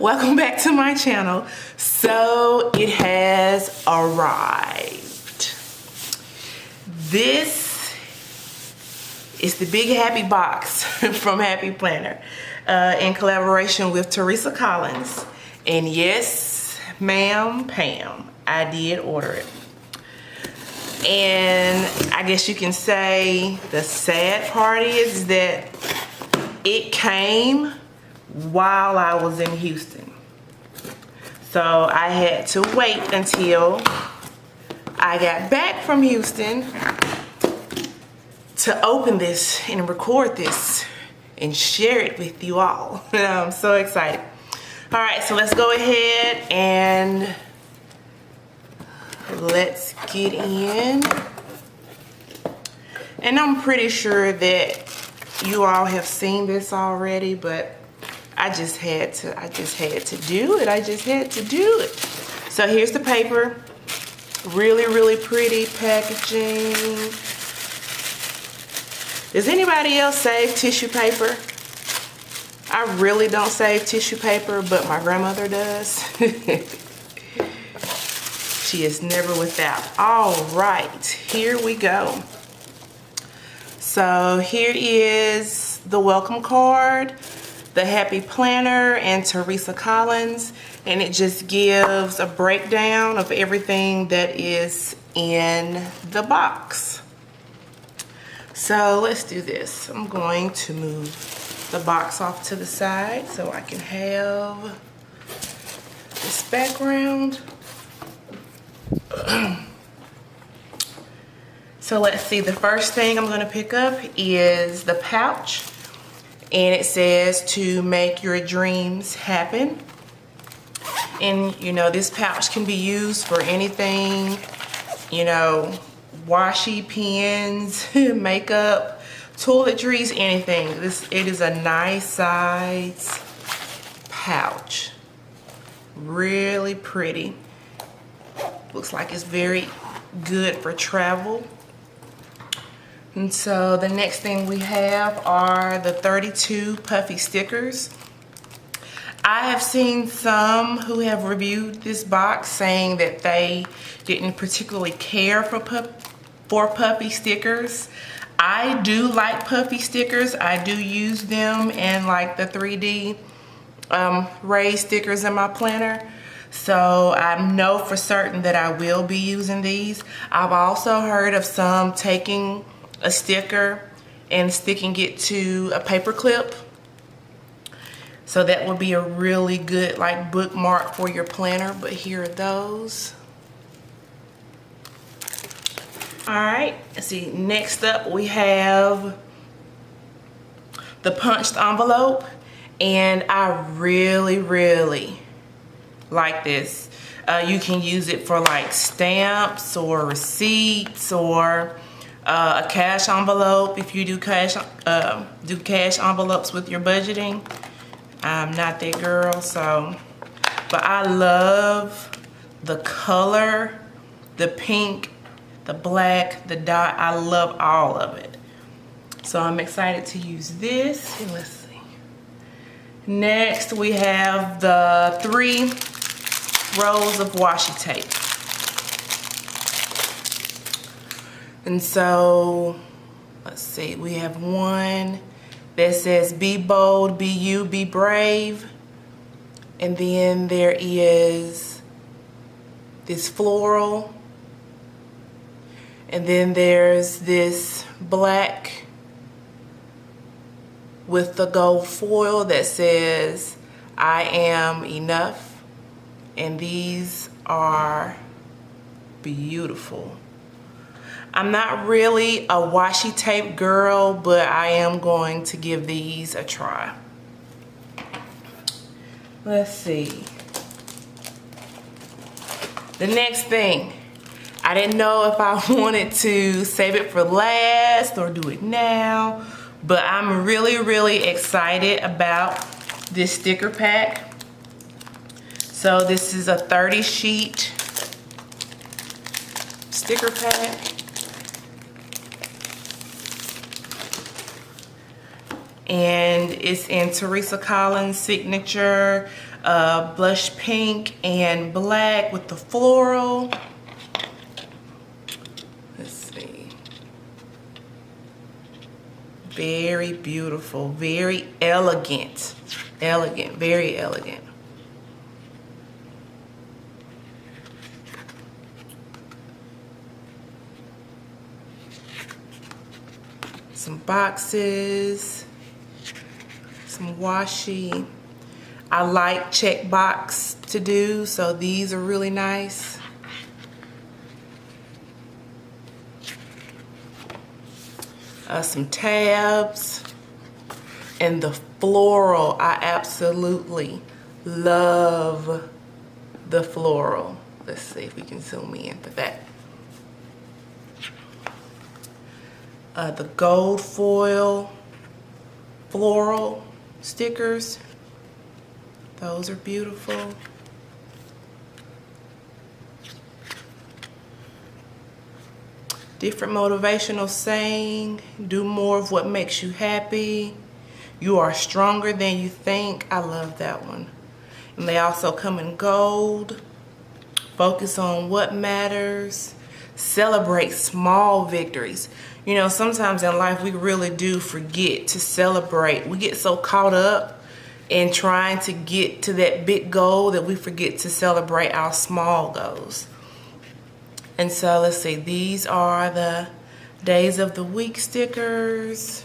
Welcome back to my channel. So it has arrived. This is the Big Happy Box from Happy Planner in collaboration with Teresa Collins. And yes, ma'am, Pam, I did order it. And I guess you can say the sad part is that it came while I was in Houston. So I had to wait until I got back from Houston to open this and record this and share it with you all. I'm so excited. All right, so let's go ahead and let's get in. And I'm pretty sure that you all have seen this already, but I just had to do it. So here's the paper. Really pretty packaging. Does anybody else save tissue paper? I really don't save tissue paper, but my grandmother does. She is never without. All right, here we go. So here is the welcome card, the Happy Planner, and Teresa Collins, and it just gives a breakdown of everything that is in the box. So let's do this. I'm going to move the box off to the side so I can have this background. So let's see, the first thing I'm going to pick up is the pouch. And it says to make your dreams happen. And you know, this pouch can be used for anything, you know, washi pens, makeup, toiletries, anything. It is a nice size pouch. Really pretty. Looks like it's very good for travel. And so the next thing we have are the 32 puffy stickers. I have seen some who have reviewed this box saying that they didn't particularly care for puffy stickers. I do like puffy stickers. I do use them in like the 3D raised stickers in my planner. So I know for certain that I will be using these. I've also heard of some taking a sticker and sticking it to a paper clip. So that would be a really good like bookmark for your planner, but here are those. All right, let's see, next up we have the punched envelope, and I really like this. You can use it for like stamps or receipts or a cash envelope if you do cash envelopes with your budgeting. I'm not that girl, so, but I love the color, the pink, the black, the dot. I love all of it. So I'm excited to use this. And let's see. Next we have the 3 rolls of washi tape. And so, let's see, we have one that says be bold, be you, be brave. And then there is this floral. And then there's this black with the gold foil that says I am enough. And these are beautiful. I'm not really a washi tape girl, but I am going to give these a try. Let's see. The next thing, I didn't know if I wanted to save it for last or do it now, but I'm really excited about this sticker pack. So this is a 30 sheet sticker pack. And it's in Teresa Collins' signature blush pink and black with the floral. Let's see. Very beautiful, very elegant. Elegant, very elegant. Some boxes, some washi. I like check box to do, so these are really nice. Some tabs and the floral. I absolutely love the floral. Let's see if we can zoom in for that. The gold foil floral stickers. Those are beautiful. Different motivational saying. Do more of what makes you happy. You are stronger than you think. I love that one. And they also come in gold. Focus on what matters. Celebrate small victories. You know, sometimes in life we really do forget to celebrate. We get so caught up in trying to get to that big goal that we forget to celebrate our small goals. And so let's see, these are the days of the week stickers.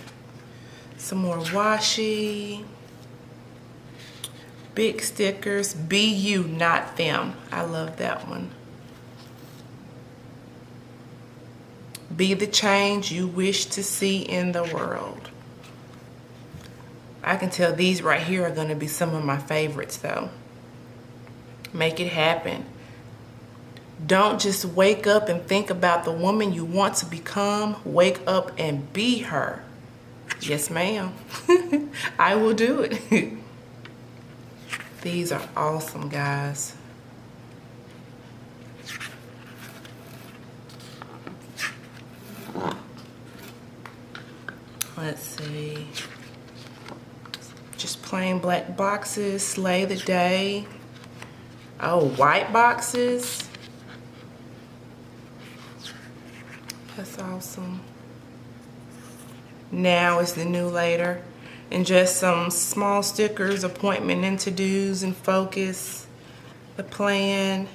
Some more washi. Big stickers. Be you, not them. I love that one. Be the change you wish to see in the world. I can tell these right here are going to be some of my favorites though. Make it happen. Don't just wake up and think about the woman you want to become. Wake up and be her. Yes, ma'am. I will do it. These are awesome, guys. Let's see. Just plain black boxes. Slay the day. Oh, white boxes. That's awesome. Now is the new later. And just some small stickers, appointment and to-dos and focus. The plan.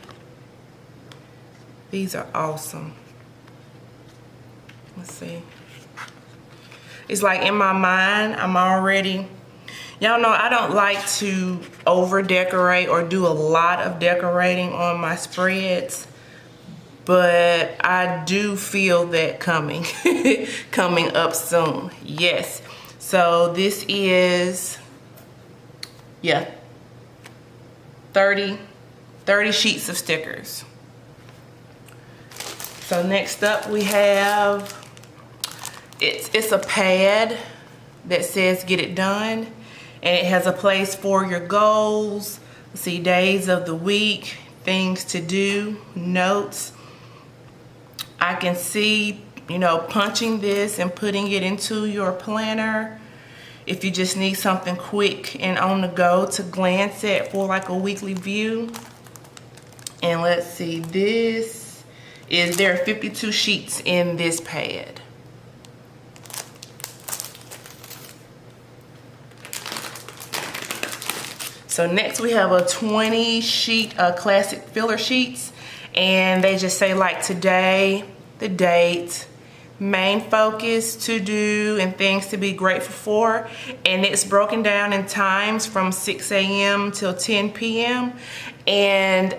These are awesome. Let's see. It's like in my mind, I'm already, y'all know I don't like to over decorate or do a lot of decorating on my spreads, but I do feel that coming, coming up soon. Yes. So this is, yeah, 30 sheets of stickers. So next up we have, it's a pad that says get it done, and it has a place for your goals. See, days of the week, things to do, notes. I can see, you know, punching this and putting it into your planner if you just need something quick and on the go to glance at for like a weekly view. And let's see, there are 52 sheets in this pad. So next we have a 20 sheet classic filler sheets, and they just say like today, the date, main focus, to do, and things to be grateful for. And it's broken down in times from 6 a.m. till 10 p.m. And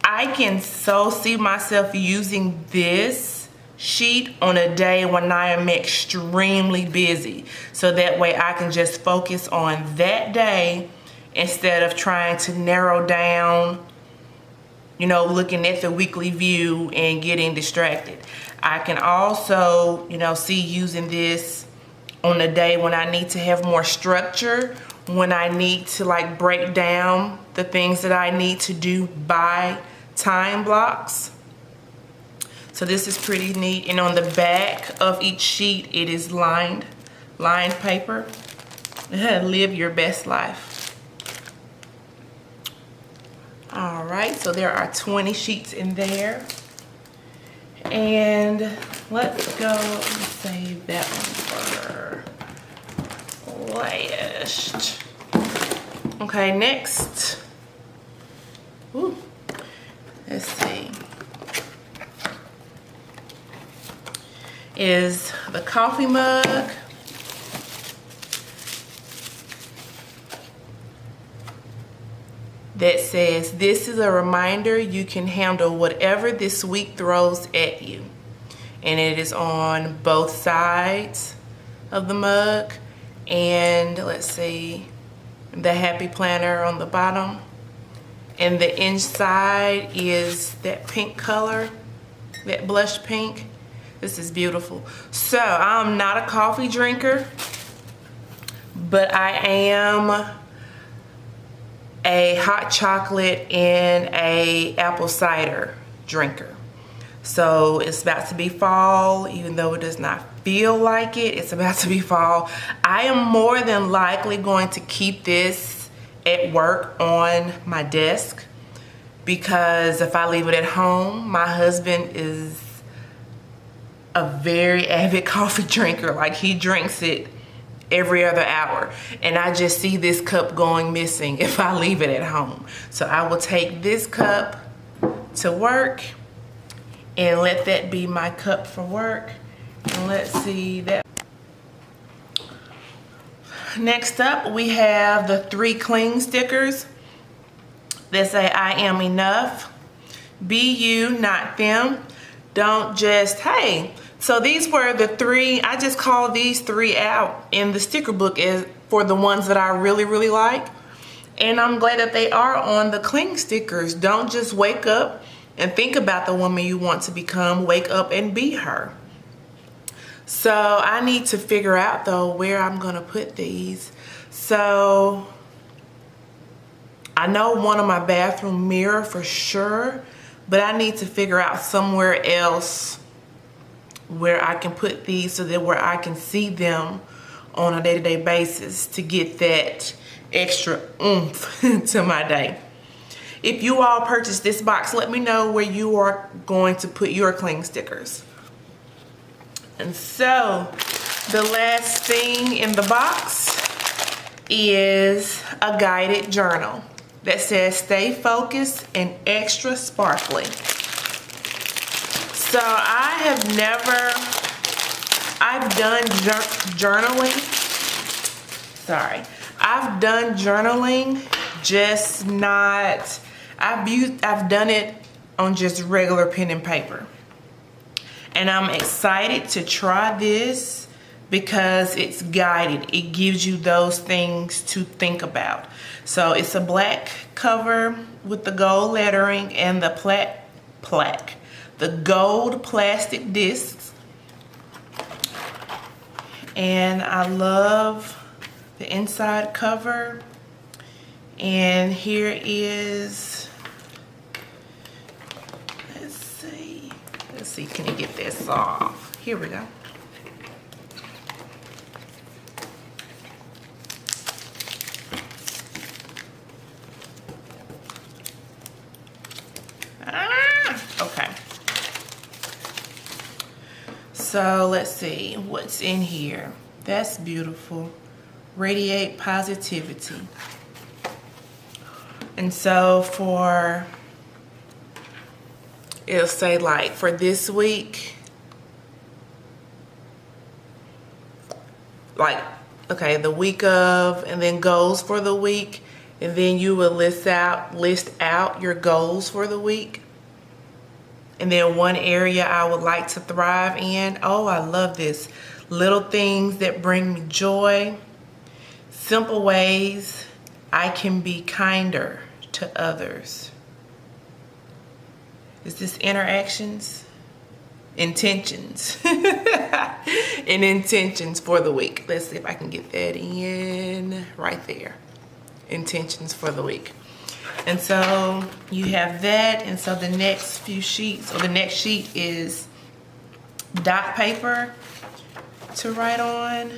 I can so see myself using this sheet on a day when I am extremely busy. So that way I can just focus on that day instead of trying to narrow down, you know, looking at the weekly view and getting distracted. I can also, you know, see using this on a day when I need to have more structure, when I need to like break down the things that I need to do by time blocks. So this is pretty neat. And on the back of each sheet, it is lined paper. Live your best life. right, so there are 20 sheets in there. And let's go and save that one for last. Okay, next. Ooh, let's see. Is the coffee mug. That says, this is a reminder you can handle whatever this week throws at you. And it is on both sides of the mug. And let's see, the happy planner on the bottom. And the inside is that pink color, that blush pink. This is beautiful. So I'm not a coffee drinker, but I am a hot chocolate and a apple cider drinker. So it's about to be fall, even though it does not feel like it, it's about to be fall. I am more than likely going to keep this at work on my desk, because if I leave it at home, my husband is a very avid coffee drinker. Like, he drinks it every other hour, and I just see this cup going missing if I leave it at home. So I will take this cup to work and let that be my cup for work. And let's see that. Next up, we have the 3 cling stickers that say, I am enough, be you, not them, don't just, hey. So these were the 3, I just called these 3 out in the sticker book as for the ones that I really, really like. And I'm glad that they are on the cling stickers. Don't just wake up and think about the woman you want to become. Wake up and be her. So I need to figure out though where I'm gonna put these. So I know one on my bathroom mirror for sure, but I need to figure out somewhere else where I can put these so that where I can see them on a day-to-day basis to get that extra oomph to my day. If you all purchase this box, let me know where you are going to put your cling stickers. And so the last thing in the box is a guided journal that says stay focused and extra sparkly. So I've done journaling. Sorry. I've done journaling, just not, I've done it on just regular pen and paper. And I'm excited to try this because it's guided. It gives you those things to think about. So it's a black cover with the gold lettering and the the gold plastic discs. And I love the inside cover. And here is, let's see, can you get this off? Here we go. Okay. So let's see what's in here. That's beautiful. Radiate positivity. And so for, it'll say like for this week, like, okay, the week of, and then goals for the week, and then you will list out your goals for the week. And then one area I would like to thrive in. Oh, I love this. Little things that bring me joy. Simple ways I can be kinder to others. Is this interactions? Intentions. And intentions for the week. Let's see if I can get that in right there. Intentions for the week. And so you have that, and so the next few sheets, or the next sheet is dot paper to write on.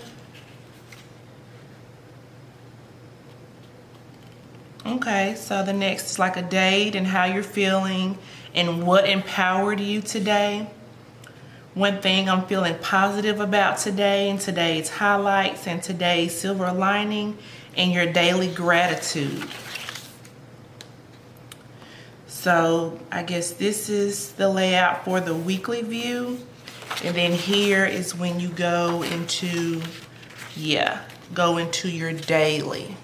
Okay, so the next is like a date and how you're feeling and what empowered you today. One thing I'm feeling positive about today, and today's highlights, and today's silver lining, and your daily gratitude. So I guess this is the layout for the weekly view. And then here is when you go into, go into your daily.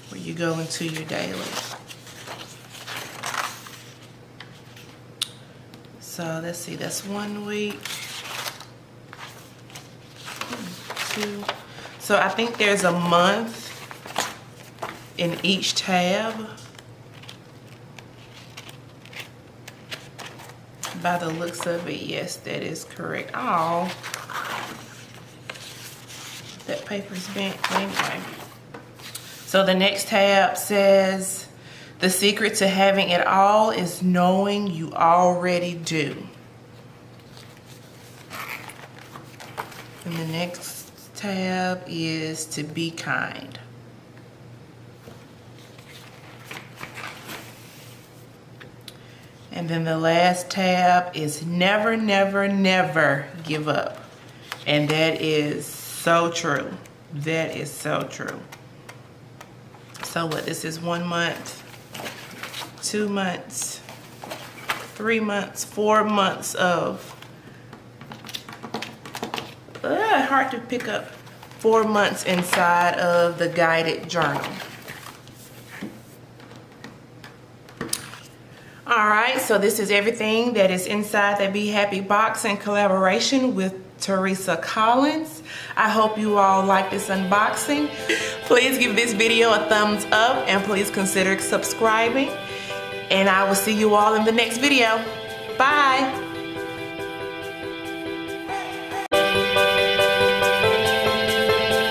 Where you go into your daily. So let's see, that's 1 week. 2. So I think there's a month in each tab. By the looks of it, yes, that is correct. Oh, that paper's bent. Anyway. So the next tab says, the secret to having it all is knowing you already do. And the next tab is to be kind. And then the last tab is never, never, never give up. And that is so true. That is so true. So what, this is 1 month, 2 months, 3 months, 4 months of, hard to pick up, 4 months inside of the guided journal. All right, so this is everything that is inside the Be Happy box in collaboration with Teresa Collins. I hope you all like this unboxing. Please give this video a thumbs up and please consider subscribing. And I will see you all in the next video. Bye.